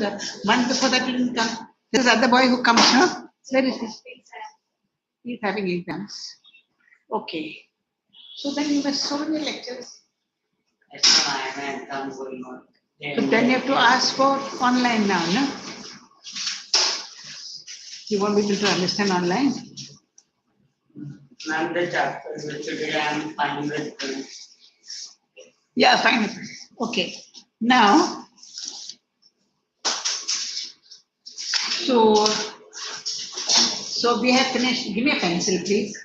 Month before that he didn't come. There's other boy who comes now. Where is he? He's having exams. Okay. So then you must so many lectures. So then you have to ask for online now, no? You won't be able to understand online? Ma'am, the chapter today I am fine with it. Yeah, fine. Okay. Now, so we have finished. Give me a pencil, please.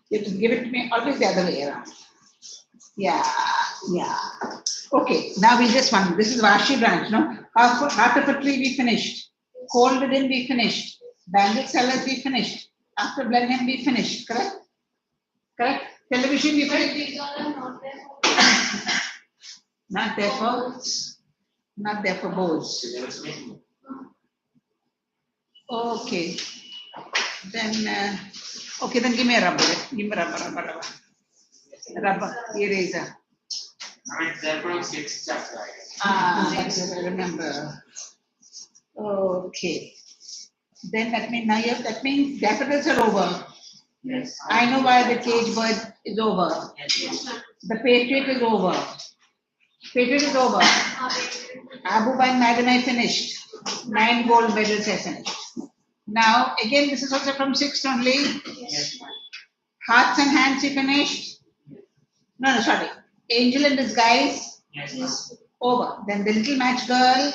You have to give it to me always the other way around. Yeah. Okay, now we just one. This is Vashi branch, no? Heart of a tree we finished. Cold within we finished. Bandit sellers we finished. After Blenheim we finished, correct? Correct? Television we finished. Not there for bows. Okay. Then give me a rubber. Give me rubber. Rubber, eraser. It's there from 6th chapter. Yes, I remember. Okay. Then that means daffodils are over. Yes. I know why the cage bird is over. Yes. The Patriot is over. Abu by Madam I finished. 9 gold medals I finished. Now again this is also from 6th only. Yes. Hearts and hands you finished. No, sorry. Angel in disguise. Yes. Over. Then the little match girl.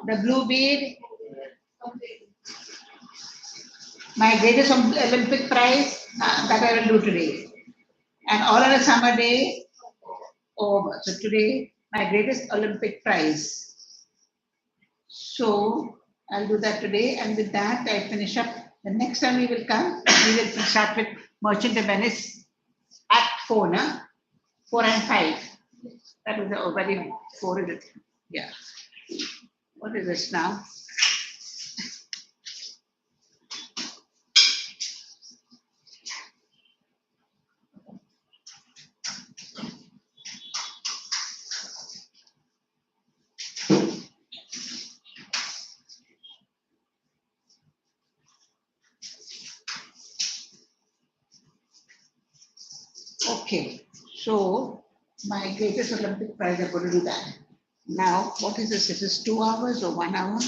The blue bead. My greatest Olympic prize that I will do today. And all on a summer day. Over. So today, my greatest Olympic prize. So I'll do that today. And with that, I finish up. The next time we will come, we will start with Merchant of Venice, Act 4, no? 4 and 5. That was already 4, is it? Yeah. What is this now? Okay, so my greatest Olympic prize, I'm going to do that. Now, what is this? Is this 2 hours or 1 hour?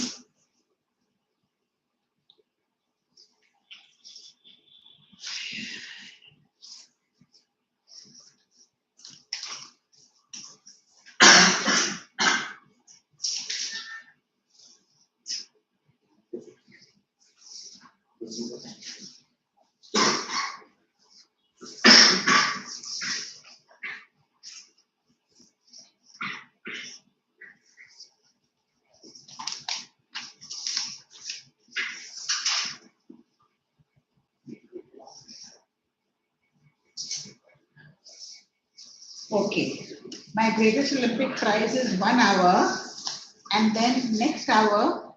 Okay, my greatest Olympic prize is 1 hour, and then next hour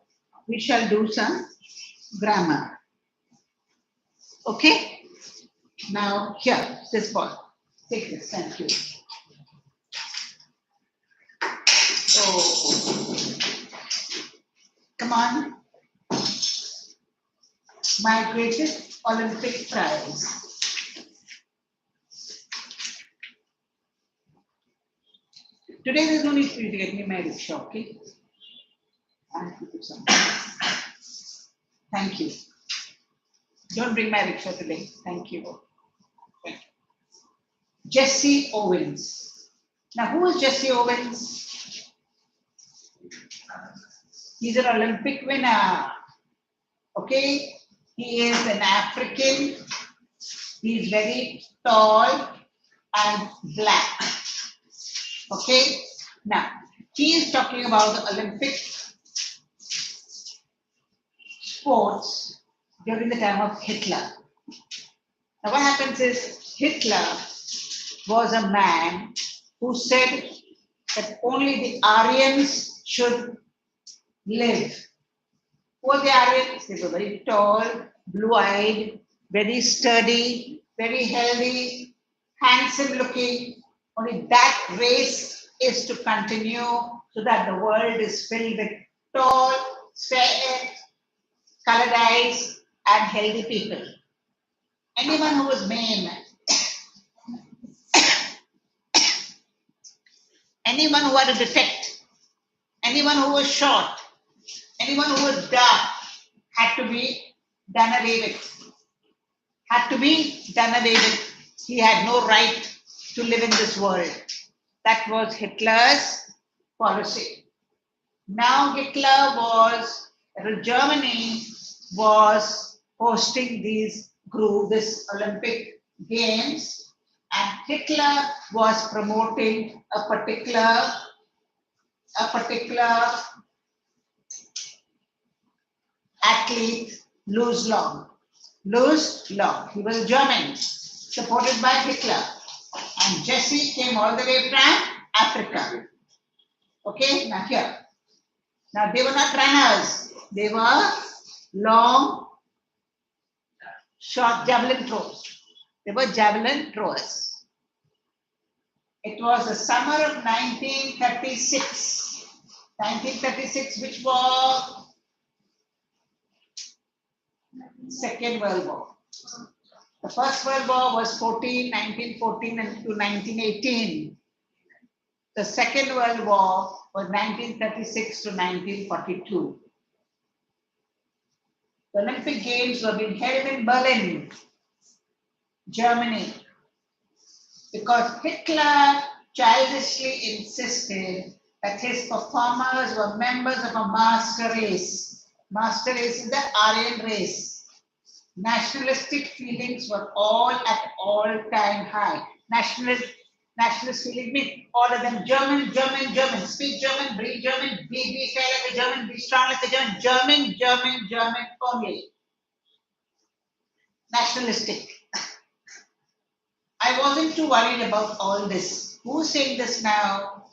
we shall do some grammar. Okay, now here, this ball. Take this, thank you. Oh, come on. My greatest Olympic prize. Today there's no need for you to get me my rickshaw, okay? I have to do something. Thank you. Don't bring my rickshaw today. Thank you. Thank you. Jesse Owens. Now, who is Jesse Owens? He's an Olympic winner. Okay? He is an African. He's very tall and black. Okay? Now, he is talking about the Olympic sports during the time of Hitler. Now, what happens is Hitler was a man who said that only the Aryans should live. Who were the Aryans? They were very tall, blue-eyed, very sturdy, very healthy, handsome looking. Only that race is to continue so that the world is filled with tall, fair, colored eyes, and healthy people. Anyone who was maimed, anyone who had a defect, anyone who was short, anyone who was dark had to be done away with. Had to be done away with. He had no right to live in this world. That was Hitler's policy. Now Germany was hosting this Olympic Games, and Hitler was promoting a particular athlete, Louis Long. Louis Long. He was German, supported by Hitler. And Jesse came all the way from Africa. Okay, now here. Now they were not runners. They were long, short javelin throwers. They were javelin throwers. It was the summer of 1936. 1936, which was Second World War. The First World War was 1914 and to 1918. The Second World War was 1936 to 1942. The Olympic Games were being held in Berlin, Germany, because Hitler childishly insisted that his performers were members of a master race. Master race is the Aryan race. Nationalistic feelings were all at all-time high. Nationalist feeling means all of them German, speak German, breathe German, be fair like a German, be strong like a German, German only. Nationalistic. I wasn't too worried about all this. Who's saying this now?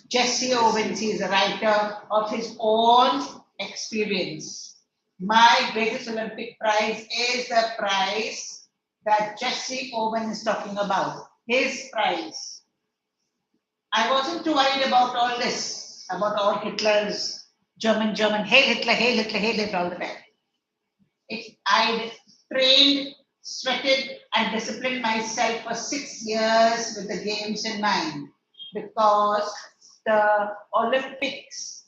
Jesse Owens. He is a writer of his own experience. My greatest Olympic prize is the prize that Jesse Owens is talking about. His prize. I wasn't too worried about all this, about all Hitler's German, hail Hitler all the time. I trained, sweated, and disciplined myself for 6 years with the games in mind, because the Olympics,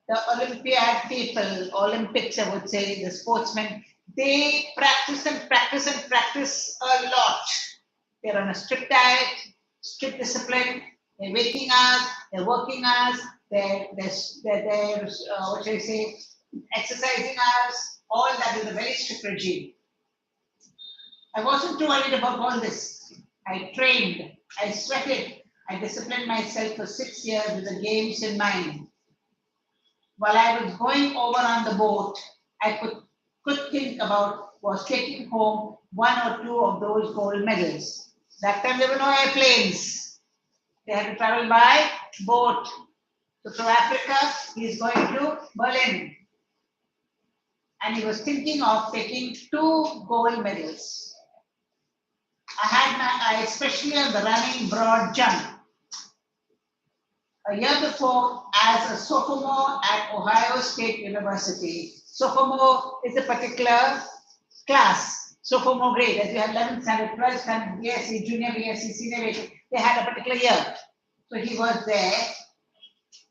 the Olympiad people, Olympics, I would say, the sportsmen, they practice a lot. They're on a strict diet, strict discipline. They're waking hours, they're working hours, they're what should I say, exercising hours. All that is a very strict regime. I wasn't too worried about all this. I trained, I sweated, I disciplined myself for 6 years with the games in mind. While I was going over on the boat, I could think about was taking home 1 or 2 of those gold medals. That time there were no airplanes. They had to travel by boat. So from Africa, he's going to Berlin. And he was thinking of taking 2 gold medals. I had my eye especially on the running broad jump. A year before, as a sophomore at Ohio State University, sophomore is a particular class, sophomore grade, as you have 11th standard, 12th standard, BSc, junior BSc, senior BSc, they had a particular year. So he was there.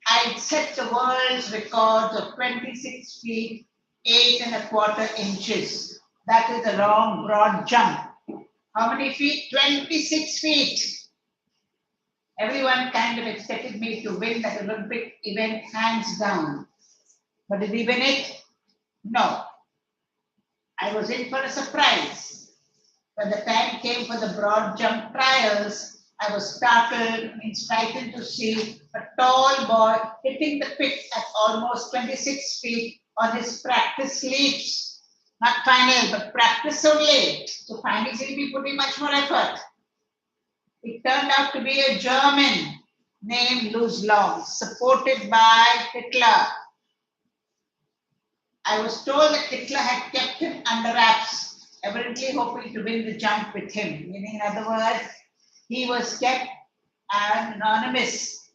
I set the world's records of 26 feet, 8¼ inches. That is a long, broad jump. How many feet? 26 feet. Everyone kind of expected me to win that Olympic event hands down. But did we win it? No. I was in for a surprise. When the time came for the broad jump trials, I was startled and frightened to see a tall boy hitting the pit at almost 26 feet on his practice leaps. Not final, but practice only. So finally, he'll be putting much more effort. It turned out to be a German named Louis Long, supported by Hitler. I was told that Hitler had kept him under wraps, evidently hoping to win the jump with him. Meaning, in other words, he was kept anonymous.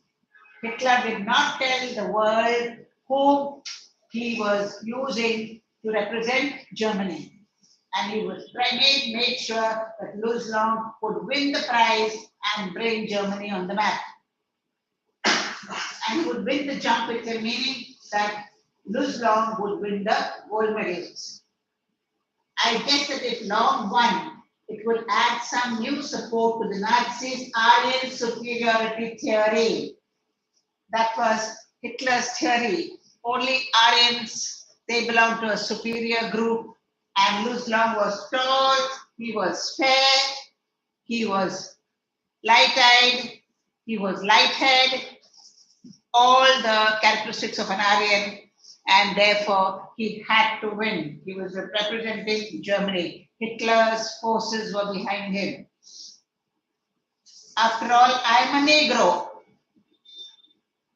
Hitler did not tell the world who he was using to represent Germany. And he was made sure that Louis-Long would win the prize and bring Germany on the map. And he would win the jump with him, meaning that Louis-Long would win the gold medals. I guess that if Long won, it would add some new support to the Nazis' Aryan superiority theory. That was Hitler's theory. Only Aryans, they belong to a superior group. And Louis-Long was tall, he was fair, he was light-eyed, he was light-haired, all the characteristics of an Aryan, and therefore he had to win. He was representing Germany. Hitler's forces were behind him. After all, I'm a Negro.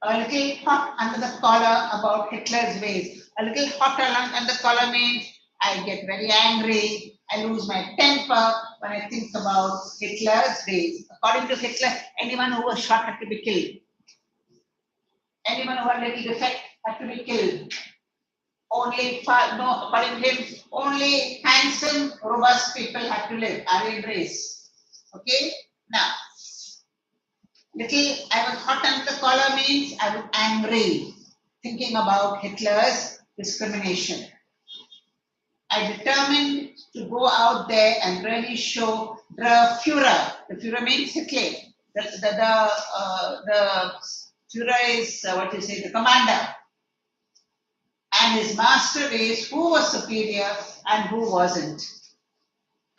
A little hot under the collar about Hitler's ways. A little hot under the collar means I get very angry. I lose my temper when I think about Hitler's ways. According to Hitler, anyone who was shot had to be killed. Anyone who had a little defect had to be killed. According to him, only handsome, robust people had to live. Aryan race. Okay? Now, I was hot under the collar means I was angry, thinking about Hitler's discrimination. I determined to go out there and really show the Führer. The Führer means Hitler. The Führer is the commander. And his master is who was superior and who wasn't.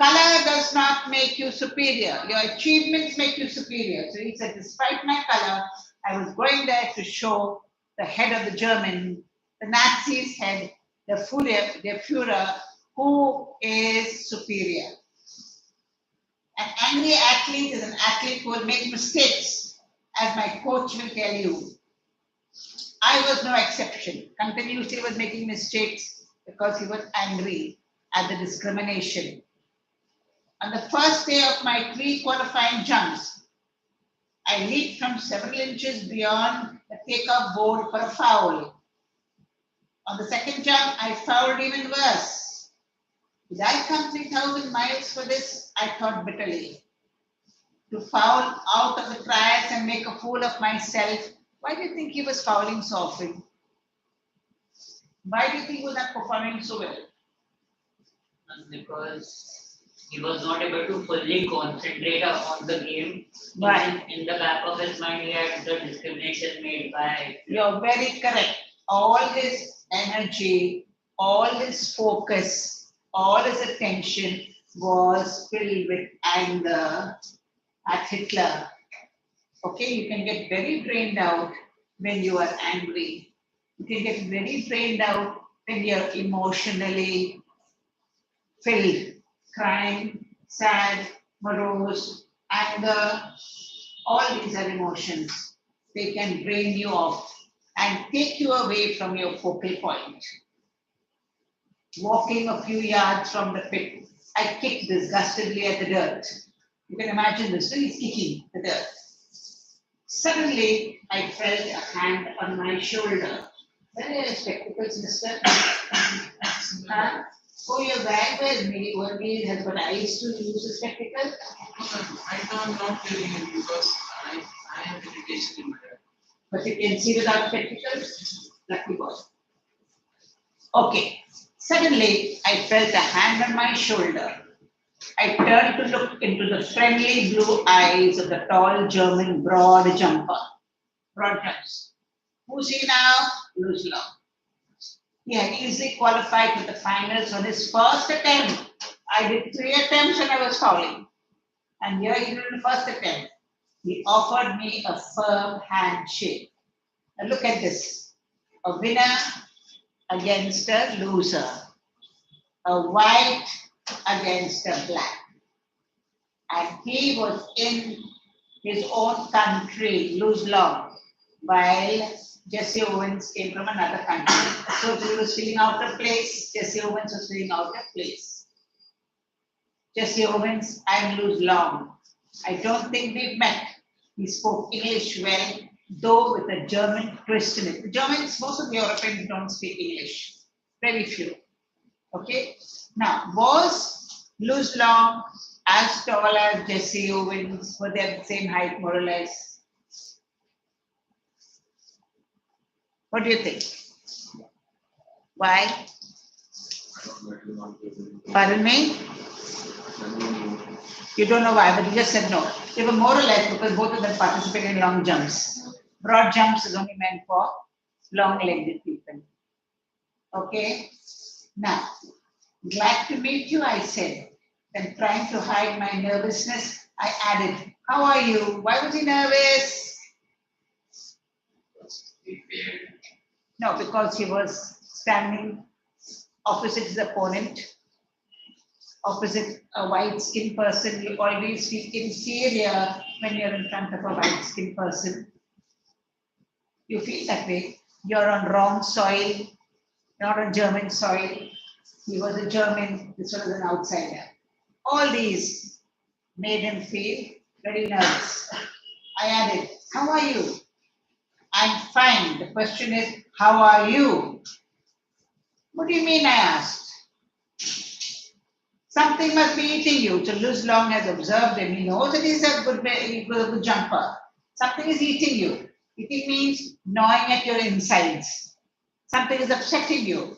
Color does not make you superior. Your achievements make you superior. So he said, despite my color, I was going there to show the head of the Nazis' head, the Führer, who is superior. An angry athlete is an athlete who will make mistakes, as my coach will tell you. I was no exception. Continuously was making mistakes because he was angry at the discrimination. On the first day of my 3 qualifying jumps, I leaped from several inches beyond the takeoff board for a foul. On the second jump, I fouled even worse. Did I come 3,000 miles for this? I thought bitterly. To foul out of the trials and make a fool of myself. Why do you think he was fouling so often? Why do you think he was not performing so well? Because he was not able to fully concentrate on the game. Right. In the back of his mind, he had the discrimination made by. You're very correct. All his energy, all his focus, all his attention was filled with anger at Hitler. Okay, you can get very drained out when you are angry. You can get very drained out when you're emotionally filled, crying, sad, morose, anger. All these are emotions. They can drain you off and take you away from your focal point. Walking a few yards from the pit, I kicked disgustedly at the dirt. You can imagine this, so he's kicking the dirt. Suddenly, I felt a hand on my shoulder. Where are your spectacles, mister? Huh? Oh, your bag with me. One me has got eyes to use a spectacle. I'm not telling you because I have education in my head. But you can see without spectacles? Lucky boy. Okay. Suddenly, I felt a hand on my shoulder. I turned to look into the friendly blue eyes of the tall German broad jumper. Broad jumps. Who's he now? Louis-Long. He had easily qualified for the finals on his first attempt. I did 3 attempts and I was fouling. And here he did the first attempt. He offered me a firm handshake. Now look at this. A winner against a loser. A white against a black. And he was in his own country, Louis-Long, while Jesse Owens came from another country. So he was feeling out of place. Jesse Owens was feeling out of place. Jesse Owens and Luz Long. I don't think we've met. He spoke English well, though with a German twist in it. The Germans, most of the Europeans don't speak English. Very few. Okay? Now, was Luz Long as tall as Jesse Owens? Were they the same height, more or less? What do you think? Why? Pardon me? You don't know why, but you just said no. They were more or less because both of them participated in long jumps. Broad jumps is only meant for long-legged people. Okay? Now, glad to meet you, I said. Then trying to hide my nervousness, I added, how are you? Why was he nervous? No, because he was standing opposite his opponent, opposite a white-skinned person. You always feel inferior when you're in front of a white-skinned person. You feel that way. You're on wrong soil, not on German soil. He was a German, this one was an outsider. All these made him feel very nervous. I added, how are you? I'm fine. The question is, how are you? What do you mean, I asked? Something must be eating you. So Luz Long has observed him. He knows that he's a good jumper. Something is eating you. Eating means gnawing at your insides. Something is upsetting you.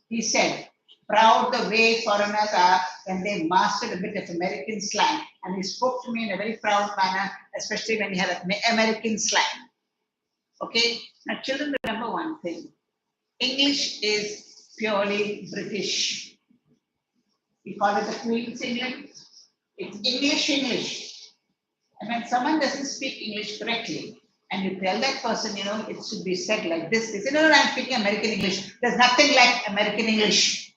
He said, proud the way foreigners are when they mastered a bit of American slang. And he spoke to me in a very proud manner, especially when he had American slang. Okay? Now, children, remember one thing. English is purely British. We call it the Queen's England. It's English. And when someone doesn't speak English correctly, and you tell that person, it should be said like this, they say, no, I'm speaking American English. There's nothing like American English.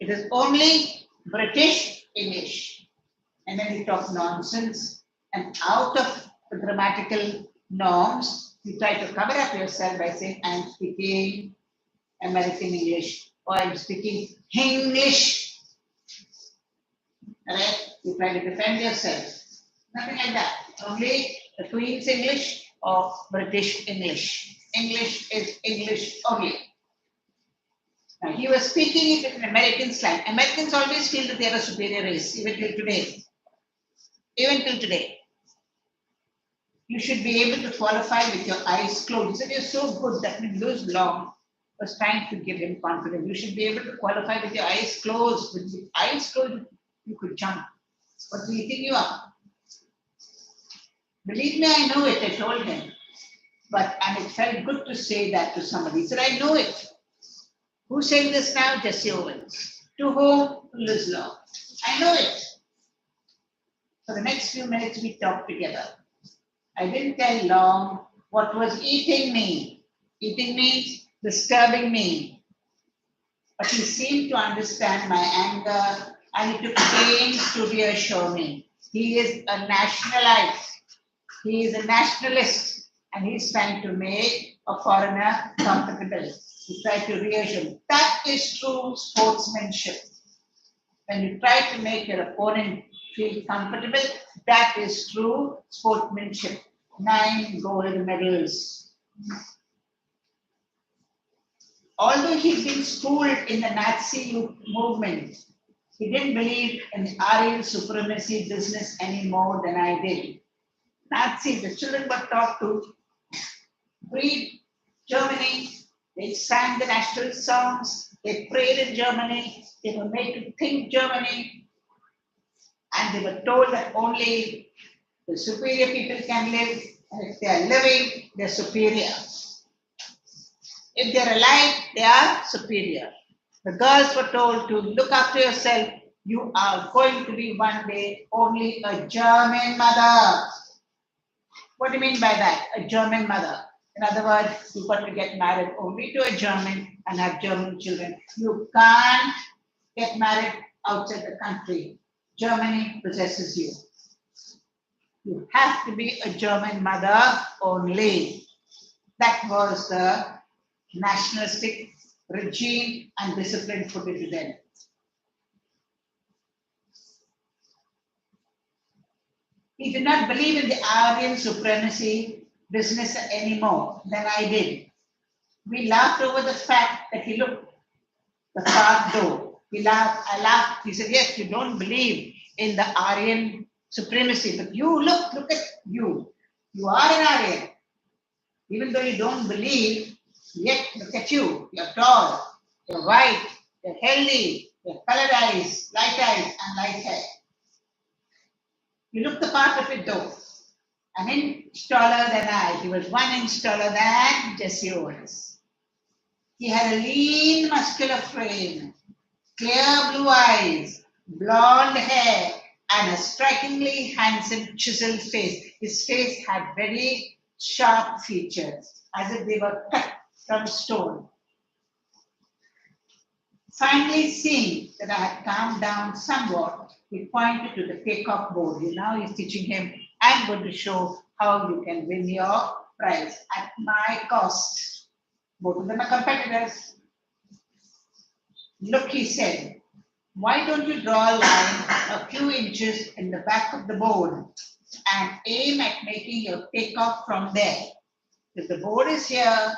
It is only British English. And then you talk nonsense, and out of the grammatical norms, you try to cover up yourself by saying, I'm speaking American English, or I'm speaking English. Right? You try to defend yourself. Nothing like that. Only the Queen's English or British English. English is English only. Now, he was speaking it in American slang. Americans always feel that they are a superior race, even till today. Even till today. You should be able to qualify with your eyes closed. He said, you're so good that when Luz Long was trying to give him confidence, you should be able to qualify with your eyes closed. With your eyes closed, you could jump. What do you think you are? Believe me, I know it, I told him. And it felt good to say that to somebody. He said, I know it. Who's saying this now? Jesse Owens. To whom? To Luz Long. I know it. For the next few minutes, we talked together. I didn't tell Long what was eating me. Eating means disturbing me. But he seemed to understand my anger, and he took pains to reassure me. He is a nationalite. He is a nationalist, and he's trying to make a foreigner comfortable. He tried to reassure me. That is true sportsmanship. When you try to make your opponent feel comfortable, that is true sportsmanship. 9 gold medals. Although he'd been schooled in the Nazi movement, he didn't believe in Aryan supremacy business any more than I did. Nazis, the children were taught to read Germany, they sang the national songs, they prayed in Germany, they were made to think Germany, and they were told that only the superior people can live, and if they are living, they're superior. If they're alive, they are superior. The girls were told to look after yourself. You are going to be one day only a German mother. What do you mean by that? A German mother. In other words, you've got to get married only to a German and have German children. You can't get married outside the country. Germany possesses you. You have to be a German mother only. That was the nationalistic regime and discipline put into them. He did not believe in the Aryan supremacy business anymore than I did. We laughed over the fact that he looked the part though. He laughed, I laughed. He said, yes, you don't believe in the Aryan supremacy, but you look at you. You are an Aryan. Even though you don't believe, yet look at you. You're tall, you're white, you're healthy, you're colored eyes, and light hair. You look the part of it though. An inch taller than I. He was 1 inch taller than Jesse Owens. He had a lean, muscular frame, clear blue eyes, blonde hair, and a strikingly handsome chiseled face. His face had very sharp features, as if they were cut from stone. Finally, seeing that I had calmed down somewhat, he pointed to the takeoff board. Now he's teaching him, I'm going to show how you can win your prize at my cost. Both of them are competitors. Look, he said, why don't you draw a line a few inches in the back of the board and aim at making your takeoff from there? If the board is here,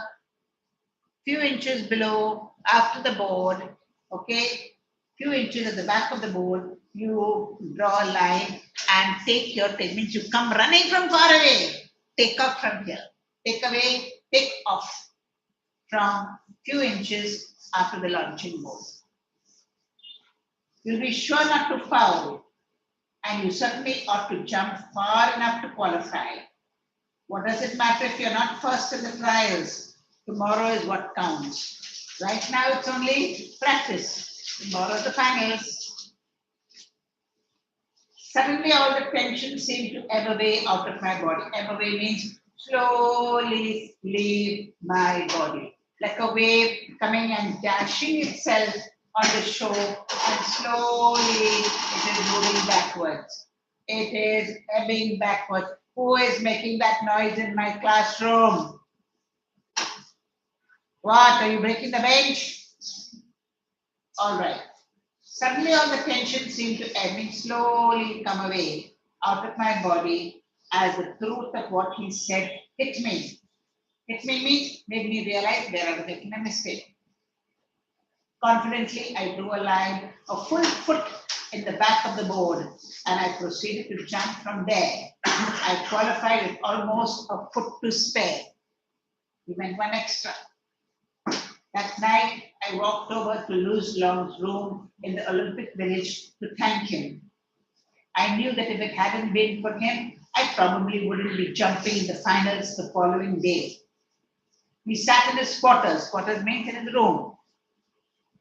few inches below, after the board, okay, few inches at the back of the board, you draw a line and take your take, means you come running from far away, take off from here, take away, take off from few inches after the launching board. You'll be sure not to foul, and you certainly ought to jump far enough to qualify. What does it matter if you're not first in the trials? Tomorrow is what counts. Right now it's only practice. Tomorrow is the finals. Suddenly all the tension seemed to ebb away out of my body. Ebb away means slowly leave my body. Like a wave coming and dashing itself on the shore, and slowly it is moving backwards. It is ebbing backwards. Who is making that noise in my classroom? What, are you breaking the bench? All right. Suddenly all the tension seemed to ebb and slowly come away out of my body as the truth of what he said hit me. Hit me means made me realize where I was making a mistake. Confidently, I drew a line a full foot in the back of the board and I proceeded to jump from there. I qualified with almost a foot to spare. We went one extra. That night, I walked over to Louis Long's room in the Olympic Village to thank him. I knew that if it hadn't been for him, I probably wouldn't be jumping in the finals the following day. We sat in his quarters means in his room,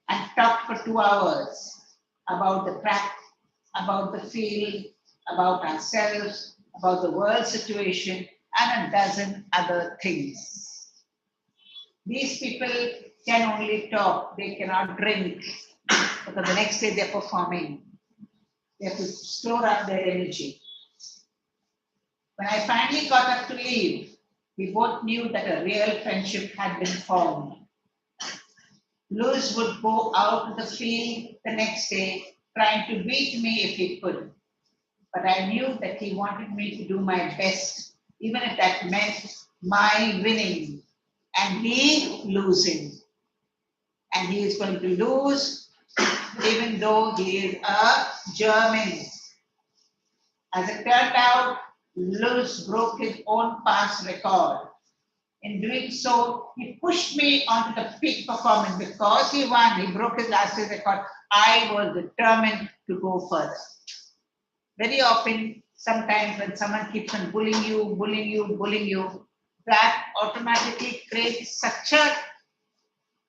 and talked for 2 hours about the track, about the field, about ourselves, about the world situation, and a dozen other things. These people can only talk, they cannot drink, because the next day they're performing. They have to store up their energy. When I finally got up to leave, we both knew that a real friendship had been formed. Louis would go out to the field the next day, trying to beat me if he could. But I knew that he wanted me to do my best, even if that meant my winning and he losing. And he is going to lose, even though he is a German. As it turned out, Louis broke his own past record. In doing so, he pushed me onto the peak performance. Because he won, he broke his last year's record. I was determined to go further. Very often, sometimes when someone keeps on bullying you, that automatically creates such a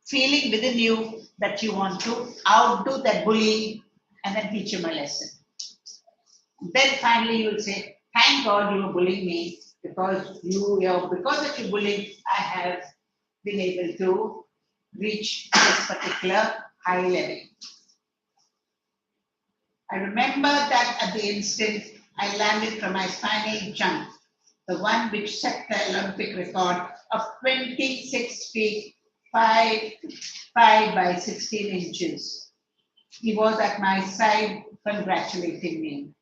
feeling within you that you want to outdo that bully and then teach him a lesson. Then finally you will say, thank God you were bullying me, because because of your bullying, I have been able to reach this particular high level. I remember that at the instant I landed from my final jump, the one which set the Olympic record of 26 feet 5 by 16 inches. He was at my side congratulating me.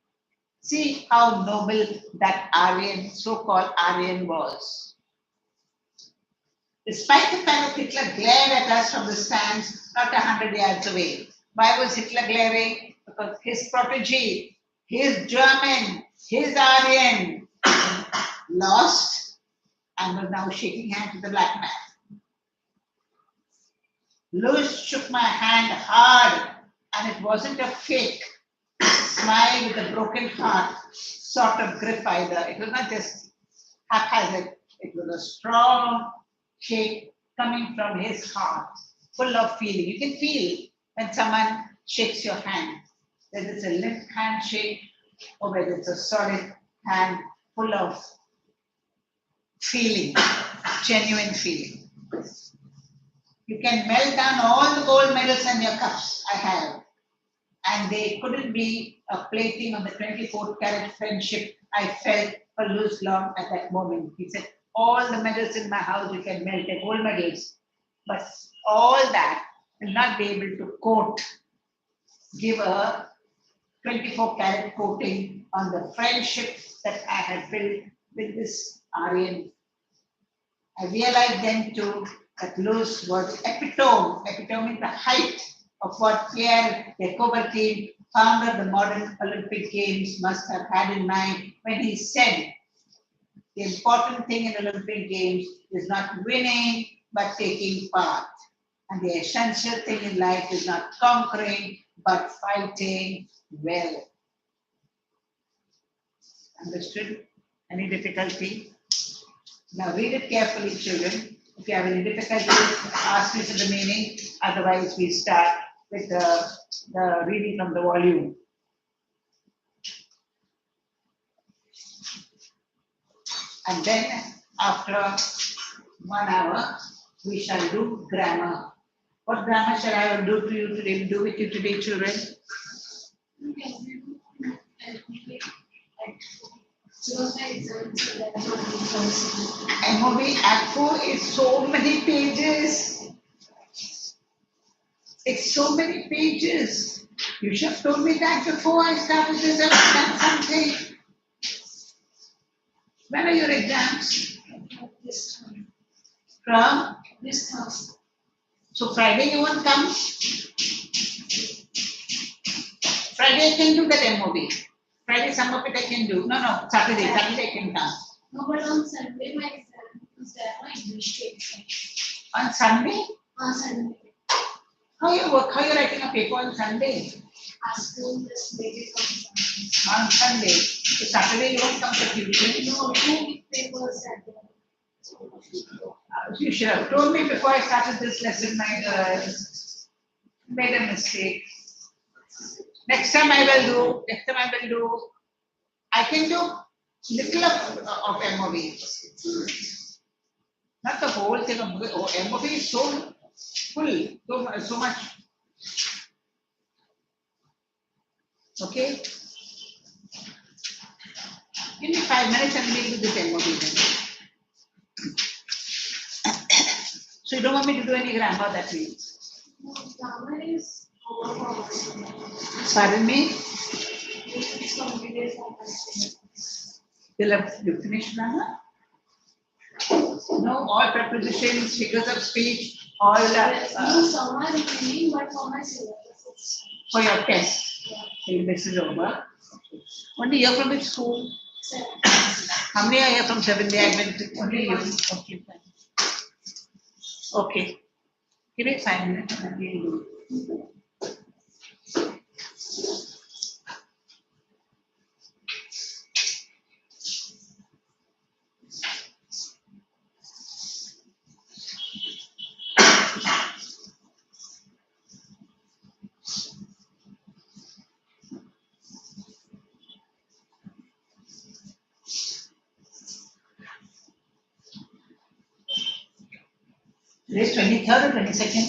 See how noble that Aryan, so-called Aryan was. Despite the fact that Hitler glared at us from the stands not 100 yards away. Why was Hitler glaring? Because his protege, his German, his Aryan, lost and was now shaking hands with the black man. Louis shook my hand hard, and it wasn't a fake smile with a broken heart sort of grip either. It was not just haphazard, it was a strong shake coming from his heart, full of feeling. You can feel when someone shakes your hand, whether it's a limp handshake or whether it's a solid hand full of feeling, genuine feeling. You can melt down all the gold medals and your cups I have, and they couldn't be a plating on the 24-carat friendship I felt for Louis Long at that moment. He said, all the medals in my house you can melt, the gold medals, but all that will not be able to give a 24-carat coating on the friendship that I had built with this Aryan. I realized then too that Louis was epitome is the height of what Pierre de Coubertin, founder of the modern Olympic Games, must have had in mind when he said, the important thing in Olympic Games is not winning, but taking part. And the essential thing in life is not conquering, but fighting well. Understood? Any difficulty? Now read it carefully, children. If you have any difficulty, ask me for the meaning. Otherwise, we start with the reading from the volume. And then after 1 hour, we shall do grammar. What grammar shall I do to you today? Do with you today, children? MOV Act 4 is so many pages. It's so many pages. You should have told me that before I started this. I would have done something. When are your exams? From? This house. So Friday you won't come? Friday I can do that MOV. Friday some of it I can do. No, Saturday I can come. No, but on Sunday my exam is there, my English exam. On Sunday? On Sunday. How you work? How you writing a paper on Sunday? School just made it On Sunday. So Saturday you won't come for tuition? No, 2 papers that day. You should have told me before I started this lesson, my girls. Made a mistake. Next time I will do. I can do little of MOV. Not the whole thing of MOV is so full, so much. Okay? Give me 5 minutes and we'll do this MOV then. So you don't want me to do any grammar, that means? No, grammar is over. Pardon me? It's completed. You finished grammar? No, all prepositions, figures of speech, all No, some are remaining, but for my syllabus. for your test. Okay, this is over. Only you're from which school? 7. How many are here from 7th day? I went to only you. Okay, fine. Okay. Give me 5 minutes and we'll do. Today's 23rd or 22nd?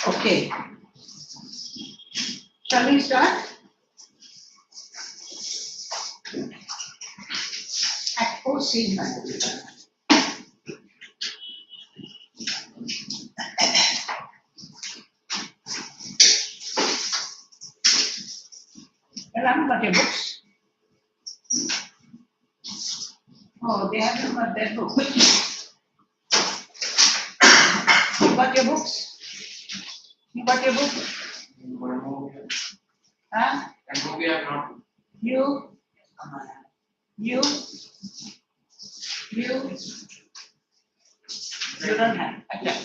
Okay. Shall we start? At OC. Well, I haven't got your books. Oh, they haven't got their book. You got your books? You got your book? Huh? You? You? You? You don't have. Okay.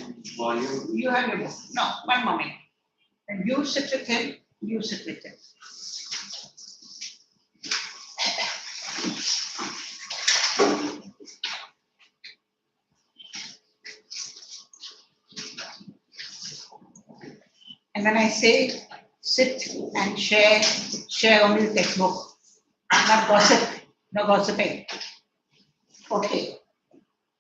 You have your book. No, one moment. And you sit with him, you sit with him. And when I say sit and share only the textbook, not gossip, no gossiping. Okay.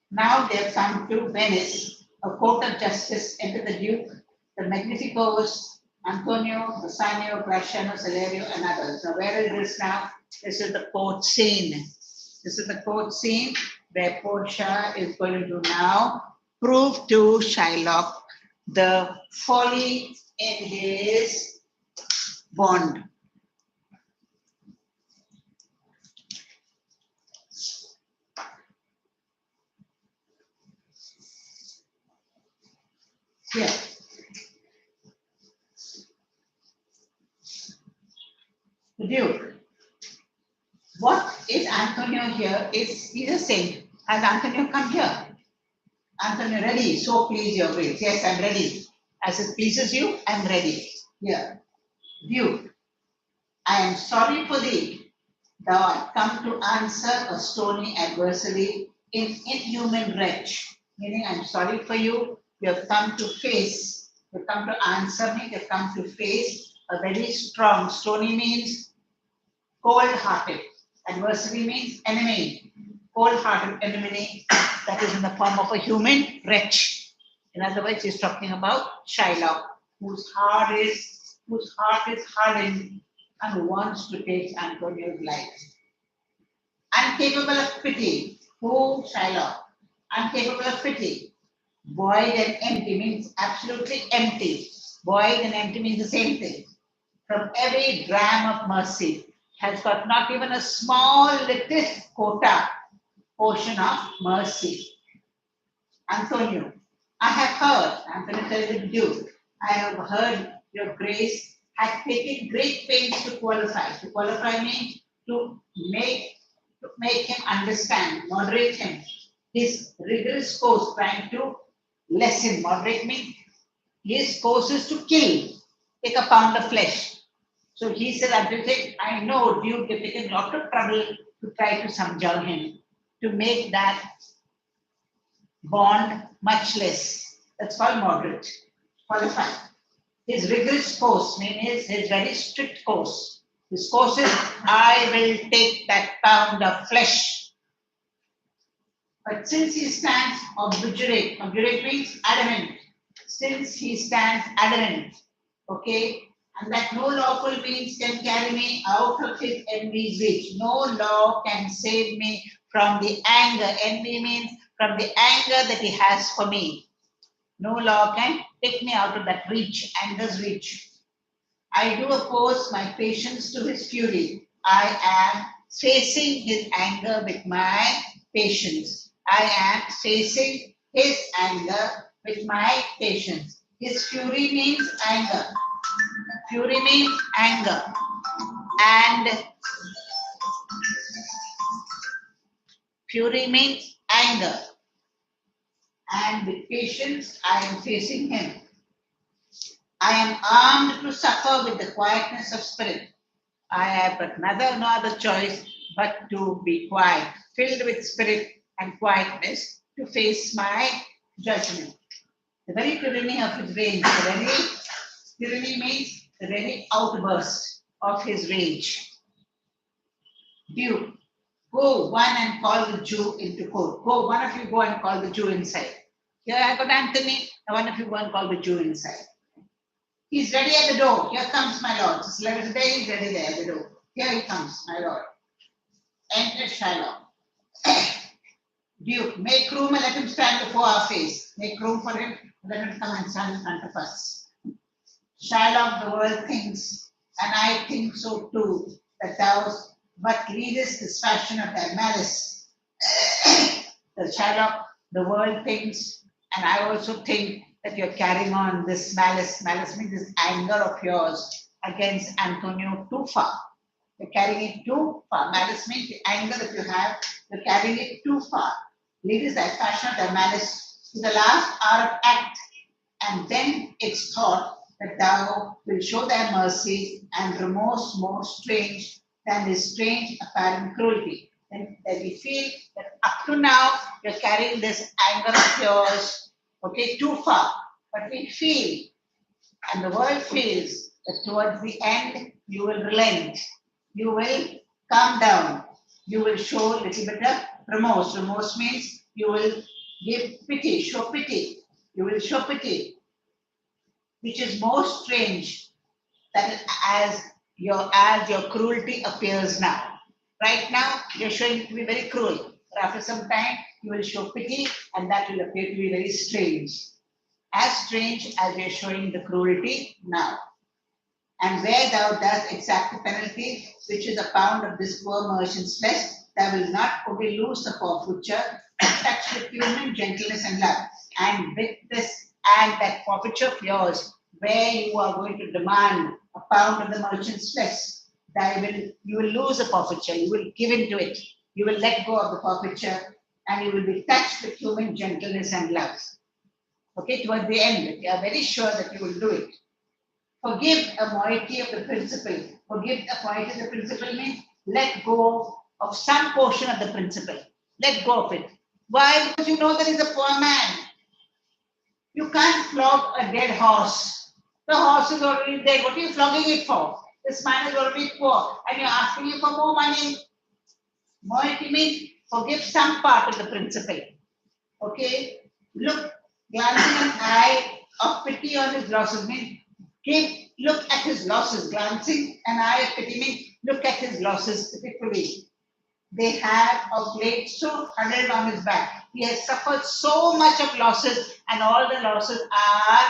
Now they have come to Venice, a court of justice entered the Duke, the Magnificos, Antonio, Bassanio, Graciano, Celerio, and others. Now, where is this now? This is the court scene. This is the court scene where Portia is going to now prove to Shylock the folly in his bond. Here. The Duke. What is Antonio here? He's a saint. Has Antonio come here? Antonio, ready? So please your grace. Yes, I'm ready. As it pleases you, I'm ready. Here. Duke, I am sorry for thee. Thou art come to answer a stony adversary in inhuman wretch. Meaning, I'm sorry for you. You have come to face, you have come to answer me, you have come to face a very strong. Stony means cold-hearted. Adversary means enemy. Cold-hearted enemy that is in the form of a human wretch. In other words, he's talking about Shylock, whose heart is hardened and who wants to take Antonio's life. Incapable of pity. Who? Shylock. Incapable of pity. Void and empty means absolutely empty. Void and empty means the same thing. From every gram of mercy has got not even a small little quota portion of mercy. Antonio, I have heard, Antonio tells it due, I have heard your grace had taken great pains to qualify. To qualify means to make him understand, moderate him. His rigorous course trying to lessen, moderate means his course is to kill, take a pound of flesh. So he said, I know Duke has taken a lot of trouble to try to subjugate him, to make that bond much less. That's called moderate, qualified. His rigorous course means his very strict course. His course is, I will take that pound of flesh. But since he stands obdurate means adamant. Since he stands adamant, okay, and that no lawful means can carry me out of his envy's reach. No law can save me from the anger. Envy means from the anger that he has for me. No law can take me out of that reach, anger's reach. I do oppose my patience to his fury. I am facing his anger with my patience. I am facing his anger with my patience. His fury means anger. Fury means anger. And fury means anger. And with patience, I am facing him. I am armed to suffer with the quietness of spirit. I have but no other choice but to be quiet, filled with spirit and quietness to face my judgment. The very tyranny of his rage, tyranny means the very outburst of his rage. Duke, go one and call the Jew into court. Go, one of you go and call the Jew inside. Here I got Anthony, and one of you go and call the Jew inside. He's ready at the door. Here comes my lord. This letter today, he's ready there at the door. Here he comes, my lord. Enter Shylock. Duke, make room and let him stand before our face. Make room for him, let him come and stand in front of us. Shylock, the world thinks, and I think so too, that thou but leadest this fashion of thy malice. The Shylock, the world thinks, and I also think that you're carrying on this malice. Malice means this anger of yours against Antonio too far. You're carrying it too far. Malice means the anger that you have, you're carrying it too far. Leadest thy fashion of thy malice to the last hour of act, and then it's thought that thou wilt show thy mercy and remorse more strange than this strange apparent cruelty. And that we feel that up to now you're carrying this anger of yours, okay, too far. But we feel, and the world feels, that towards the end you will relent, you will calm down, you will show a little bit of remorse. Remorse means you will give pity, show pity. You will show pity, which is more strange than as your cruelty appears now. Right now, you're showing it to be very cruel. But after some time, you will show pity, and that will appear to be very strange. As strange as you're showing the cruelty now. And where thou dost exact the penalty, which is a pound of this poor merchant's flesh, thou will not only lose the forfeiture, but touch with human gentleness and love. And with this and that forfeiture of yours, where you are going to demand a pound of the merchant's flesh, you will lose the forfeiture, you will give into it, you will let go of the forfeiture, and you will be touched with human gentleness and love. Okay, towards the end, you are very sure that you will do it. Forgive a moiety of the principle. Forgive a moiety of the principle means let go of some portion of the principle. Let go of it. Why? Because you know that he's a poor man. You can't flog a dead horse. The horse is already dead. What are you flogging it for? This man is already poor and you're asking him for more money. Moiety means forgive some part of the principle. Okay? Look, glancing an eye of pity on his losses means give look at his losses, glancing an eye at pity means look at his losses pitifully. They have of late so huddled on his back. He has suffered so much of losses, and all the losses are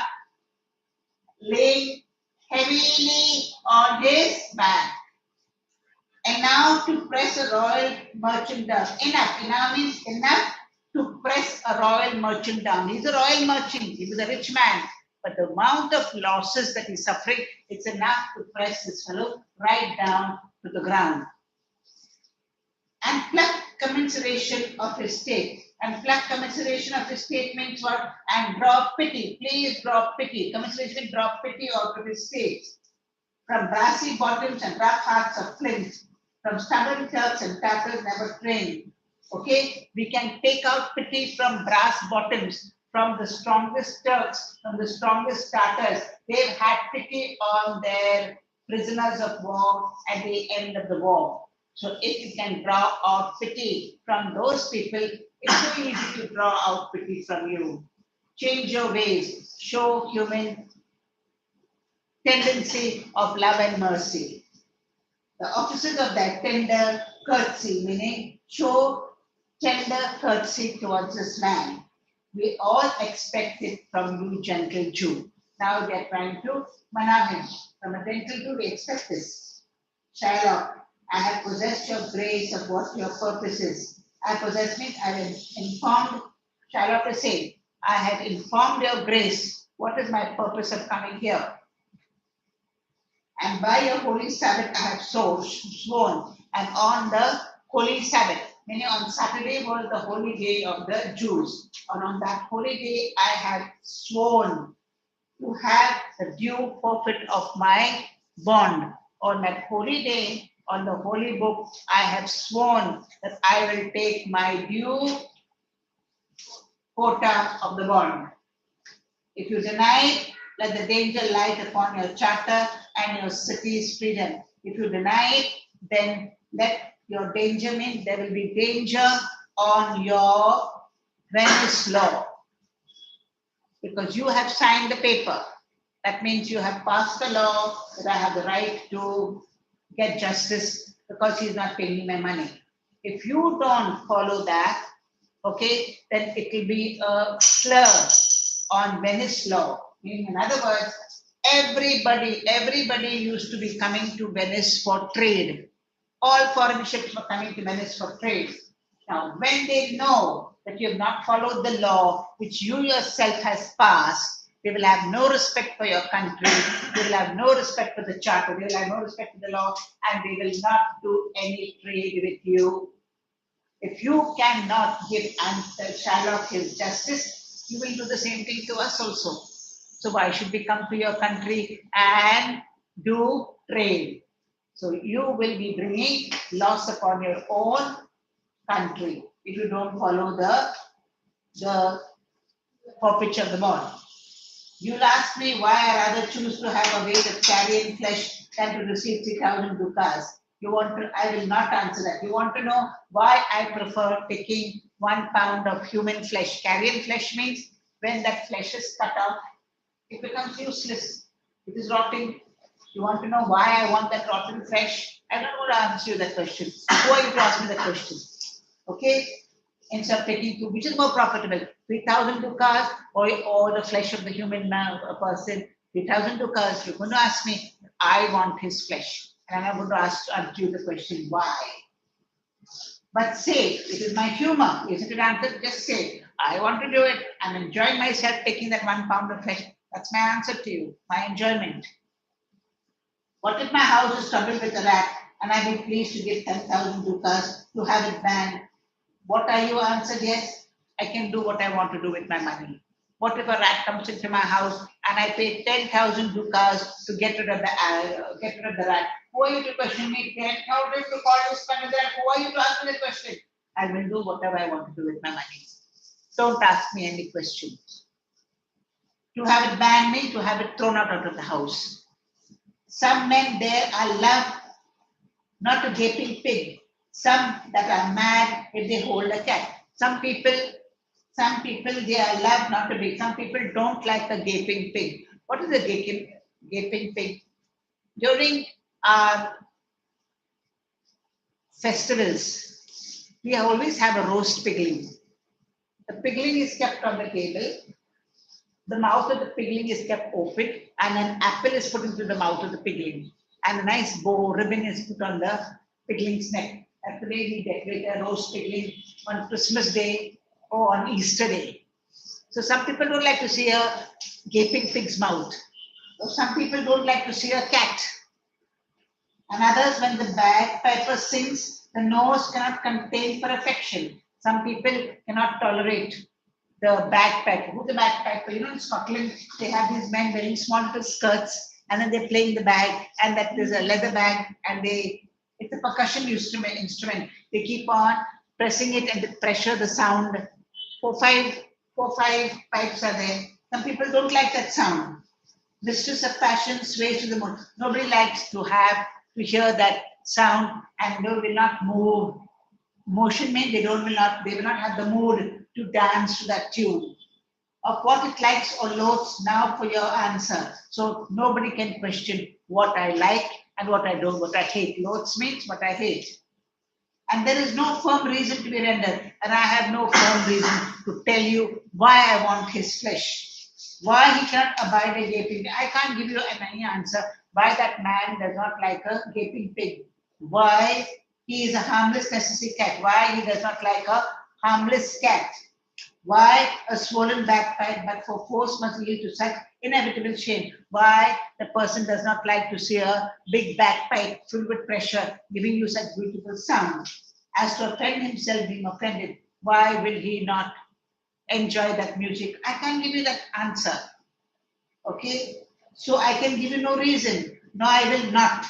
laying heavily on his back. And now to press a royal merchant down. Enough means enough to press a royal merchant down. He's a royal merchant, he was a rich man. But the amount of losses that he's suffering, it's enough to press this fellow right down to the ground. And pluck commiseration of his state. And pluck commiseration of his state means what? And draw pity. Please draw pity. Commiseration means draw pity out of his state. From brassy bottoms and rough hearts of flint. From stubborn Turks and Tatars never trained. Okay, we can take out pity from brass bottoms, from the strongest Turks, from the strongest Tatars. They've had pity on their prisoners of war at the end of the war. So if you can draw out pity from those people, it's so easy to draw out pity from you. Change your ways, show human tendency of love and mercy. The offices of that tender courtesy, meaning show tender courtesy towards this man. We all expect it from you, gentle Jew. Now they are trying to mana him. From a gentle Jew, we expect this. Shylock, I have possessed your grace of what your purpose is. I possess means I have informed, Shylock is saying, I have informed your grace. What is my purpose of coming here? And by your holy Sabbath I have sworn, and on the holy Sabbath, meaning on Saturday was the holy day of the Jews, and on that holy day I have sworn to have the due forfeit of my bond. On that holy day, on the holy book, I have sworn that I will take my due quota of the bond. If you deny it, let the danger light upon your charter and your city's freedom. If you deny it, then let your danger mean there will be danger on your Venice law. Because you have signed the paper. That means you have passed the law that I have the right to get justice because he's not paying me my money. If you don't follow that, okay, then it will be a slur on Venice law. Meaning, in other words, everybody used to be coming to Venice for trade. All foreign ships were coming to Venice for trade. Now, when they know that you have not followed the law which you yourself has passed, they will have no respect for your country, they will have no respect for the charter, they will have no respect for the law, and they will not do any trade with you. If you cannot give Shylock his justice, you will do the same thing to us also. So why should we come to your country and do trade? So you will be bringing loss upon your own country if you don't follow the forfeiture of the bond. You'll ask me why I rather choose to have a weight of carrion flesh than to receive 3,000 ducats. I will not answer that. You want to know why I prefer taking 1 pound of human flesh. Carrion flesh means when that flesh is cut off, it becomes useless. It is rotting. You want to know why I want that rotten flesh? I don't want to answer you that question. Who are you to ask me that question? Okay? Instead of taking 2, which is more profitable? 3,000 ducats or the flesh of the human man, a person? 3,000 ducats. You're going to ask me, I want his flesh. And I'm going to answer you the question, why? But say, it is my humor. Isn't it answer? Just say, I want to do it. I'm enjoying myself taking that 1 pound of flesh. That's my answer to you, my enjoyment. What if my house is troubled with a rat and I be pleased to give 10,000 ducats to have it banned? What are you answered? Yes, I can do what I want to do with my money. What if a rat comes into my house and I pay 10,000 ducats to get rid of the rat? Who are you to question me? 10,000 to call this kind of rat? Who are you to ask me that question? I will do whatever I want to do with my money. Don't ask me any questions. To have it banned means to have it thrown out of the house. Some men there are love, not a gaping pig. Some that are mad if they hold a cat. Some people they are love, not a pig. Some people don't like a gaping pig. What is a gaping pig. During our festivals, we always have a roast pigling. The pigling is kept on the table. The mouth of the pigling is kept open, and an apple is put into the mouth of the pigling, and a nice bow ribbon is put on the pigling's neck. That's the way we decorate a roast pigling on Christmas Day or on Easter Day. So some people don't like to see a gaping pig's mouth. So some people don't like to see a cat. And others, when the bagpiper sings, the nose cannot contain perfection. Some people cannot tolerate the bagpiper. Who's the bagpiper? You know, in Scotland, they have these men wearing small little skirts, and then they're playing the bag, and that there's a leather bag, and it's a percussion instrument. They keep on pressing it, and they pressure the sound. Four, five pipes are there. Some people don't like that sound. Mistress of passion sways to the moon. Nobody likes to hear that sound, and they will not move. Motion means they will not have the mood to dance to that tune. Of what it likes or loathes now for your answer. So nobody can question what I like and what I don't, what I hate. Loathes means what I hate. And there is no firm reason to be rendered. And I have no firm reason to tell you why I want his flesh. Why he cannot abide a gaping pig. I can't give you any answer why that man does not like a gaping pig. Why he is a harmless necessary cat. Why he does not like a harmless cat. Why a swollen bagpipe, but for force must yield to such inevitable shame? Why the person does not like to see a big bagpipe filled with pressure, giving you such beautiful sound? As to offend himself being offended, why will he not enjoy that music? I can't give you that answer. Okay? So I can give you no reason. No, I will not.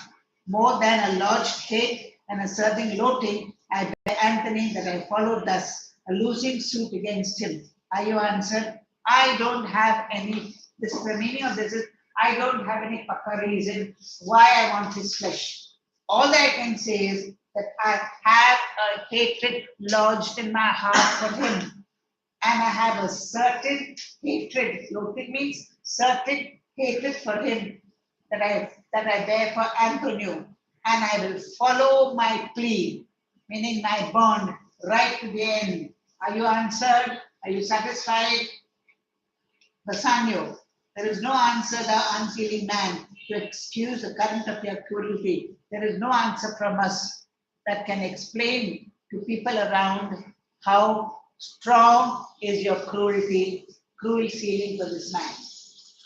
More than a lodged cake and a serving loathing, I beg Anthony that I followed thus a losing suit against him. Are you answered? I don't have any, the meaning of this is, I don't have any paka reason why I want his flesh. All that I can say is that I have a hatred lodged in my heart for him. And I have a certain hatred, loathing means certain hatred for him that I bear for Antonio. And I will follow my plea, meaning my bond, right to the end. Are you answered? Are you satisfied? Bassanio, there is no answer, thou unfeeling man, to excuse the current of your cruelty. There is no answer from us that can explain to people around how strong is your cruel feeling for this man.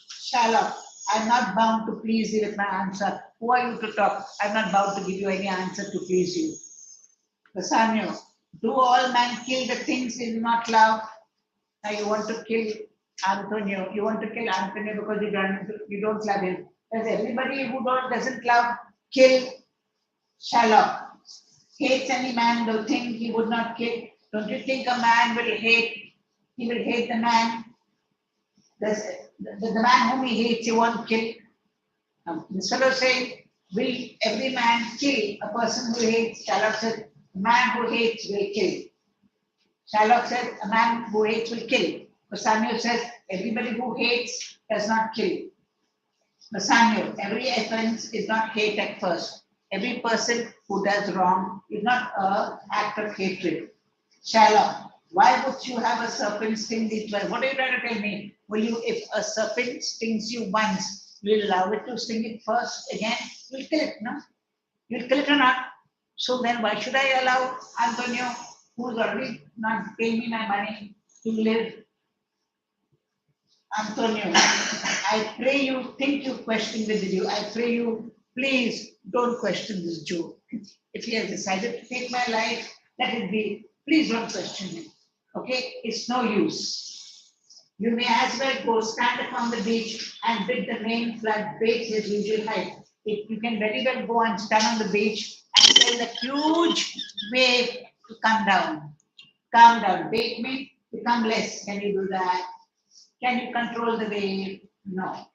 Sherlock, I'm not bound to please you with my answer. Who are you to talk? I'm not bound to give you any answer to please you. Bassanio, do all men kill the things they do not love? Now you want to kill Antonio. You want to kill Antonio because you don't love him. Does everybody who doesn't love kill Sherlock? Hates any man, do think he would not kill? Don't you think a man will hate? He will hate the man. The man whom he hates, he won't kill. This fellow saying, will every man kill a person who hates? Sherlock said, a man who hates will kill. Sherlock said, a man who hates will kill. Bassanio says, everybody who hates does not kill. Bassanio, every offense is not hate at first. Every person who does wrong is not an act of hatred. Sherlock, why would you have a serpent sting thee twice? What are you trying to tell me? Will you, if a serpent stings you once, will you allow it to sting it first again? You'll kill it, no? You'll kill it or not? So then why should I allow Antonio, who's already not paying me my money, to live? Antonio, I pray you, think you question the Jew. I pray you, please don't question this Jew. If he has decided to take my life, let it be. Please don't question him. Okay? It's no use. You may as well go stand upon the beach and bid the main flood bait his usual height. If you can very well go and stand on the beach and tell the huge wave to come down. Calm down. Bait me, become less. Can you do that? Can you control the wave? No.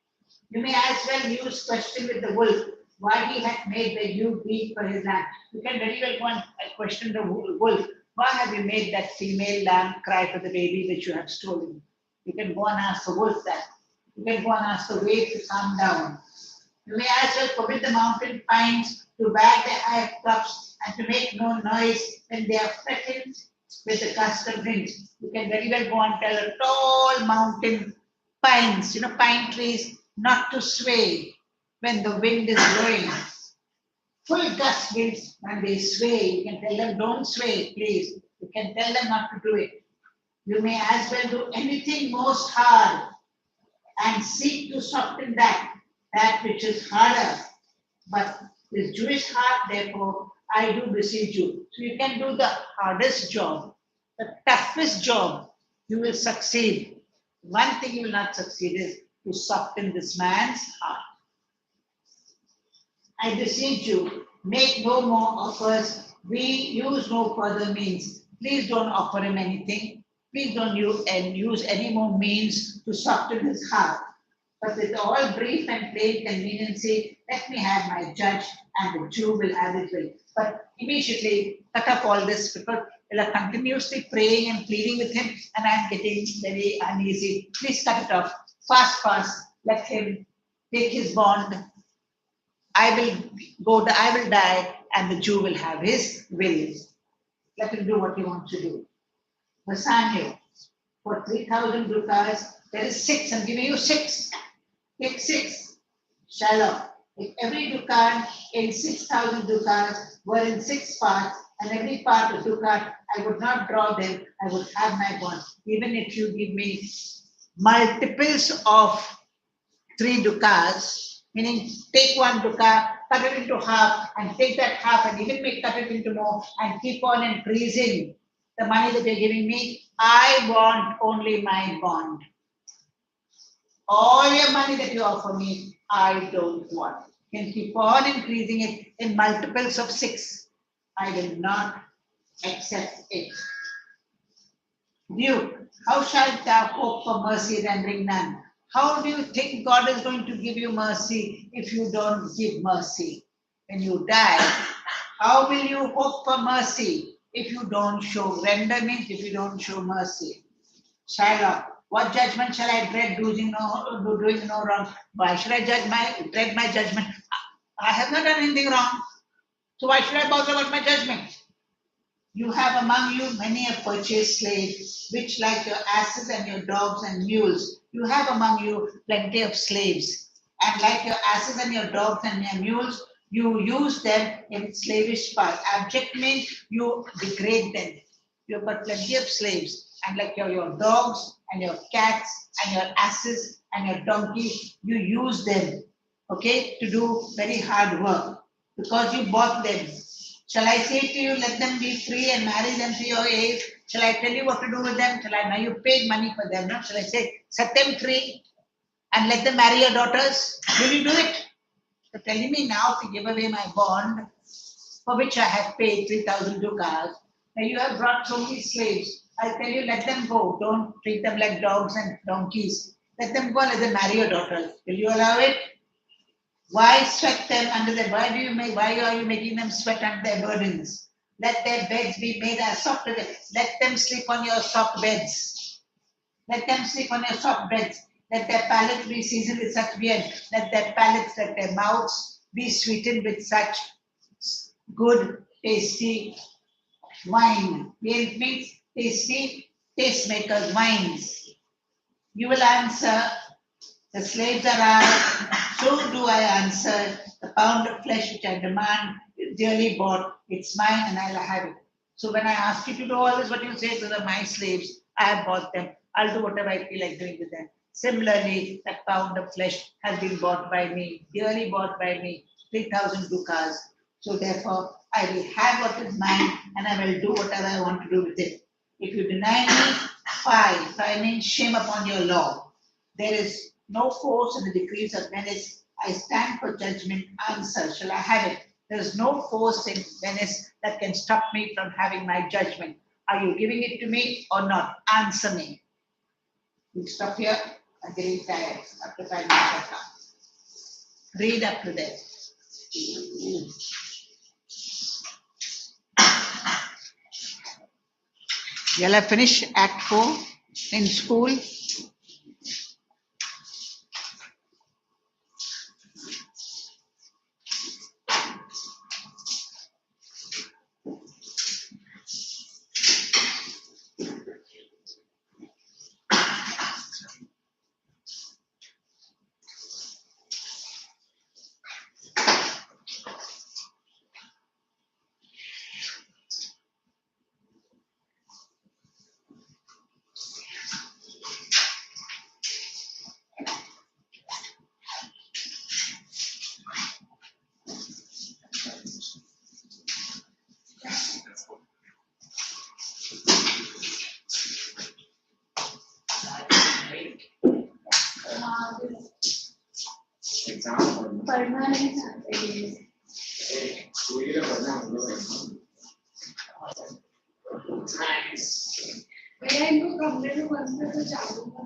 You may as well use question with the wolf, why he had made the ewe bleat for his lamb. You can very well go and question the wolf, why have you made that female lamb cry for the baby which you have stolen? You can go and ask the wolf that. You can go and ask the wave to calm down. You may as well forbid the mountain pines to wag their high tops and to make no noise when they are threatened with a gust of wind. You can very well go and tell a tall mountain pines, pine trees, not to sway when the wind is blowing. Full gust winds, when they sway, you can tell them, don't sway, please. You can tell them not to do it. You may as well do anything most hard and seek to soften that which is harder. But this Jewish heart, therefore, I do beseech you. So you can do the hardest job, the toughest job, you will succeed. One thing you will not succeed is to soften this man's heart. I beseech you, make no more offers. We use no further means. Please don't offer him anything. Please don't use any more means to soften his heart. But with all brief and plain conveniency, let me have my judge, and the Jew will have his will. But immediately cut up all this, because we are continuously praying and pleading with him, and I'm getting very uneasy. Please cut it off. Fast. Let him take his bond. I will die, and the Jew will have his will. Let him do what he wants to do. Bassanio, for 3,000 ducats, there is 6. I'm giving you 6. Take 6. Shalom. If every ducat in 6,000 ducats were in 6 parts, and every part of ducat, I would not draw them, I would have my bond. Even if you give me multiples of 3 ducats, meaning take 1 ducat, cut it into half, and take that half, and even cut it into more, and keep on increasing the money that you're giving me. I want only my bond. All your money that you offer me, I don't want. You can keep on increasing it in multiples of 6. I will not accept it. Duke, how shalt thou hope for mercy rendering none? How do you think God is going to give you mercy if you don't give mercy? When you die, how will you hope for mercy if you don't show? Render means if you don't show mercy. Shylock, what judgment shall I dread doing no wrong? Why should I dread my judgment? I have not done anything wrong. So why should I bother about my judgment? You have among you many a purchased slave, which like your asses and your dogs and mules, you have among you plenty of slaves. And like your asses and your dogs and your mules, you use them in slavish part. Abject means you degrade them. You've got plenty of slaves. And like your dogs and your cats and your asses and your donkeys, you use them, okay, to do very hard work because you bought them. Shall I say to you, let them be free and marry them to your age? Shall I tell you what to do with them? Now you paid money for them, no? Shall I say, set them free and let them marry your daughters? Will you do it? You're telling me now to give away my bond, for which I have paid 3,000 ducats. Now you have brought so many slaves. I tell you, let them go. Don't treat them like dogs and donkeys. Let them go and let them marry your daughters. Will you allow it? Why sweat them under their? Why are you making them sweat under their burdens? Let their beds be made as soft as it. Let them sleep on your soft beds. Let them sleep on your soft beds. Let their palates be seasoned with such beer. Let their mouths be sweetened with such good, tasty wine. It means tasty, tastemakers, wines. You will answer, the slaves are ours, so do I answer. The pound of flesh which I demand is dearly bought. It's mine and I'll have it. So when I ask you to do all this, what you say, those are my slaves. I have bought them. I'll do whatever I feel like doing with them. Similarly, that pound of flesh has been bought by me, dearly bought by me, 3,000 ducats. So therefore, I will have what is mine and I will do whatever I want to do with it. If you deny me, fie. Fie means shame upon your law. There is no force in the decrees of Venice. I stand for judgment. Answer. Shall I have it? There is no force in Venice that can stop me from having my judgment. Are you giving it to me or not? Answer me. We'll stop here. I'm getting tired. After 5 minutes I come. Read up to there. You'll have finished Act 4 in school. पढ़ना नहीं चाहते ये। मेरा इनको कमरे में बंद कर तो चालू कर।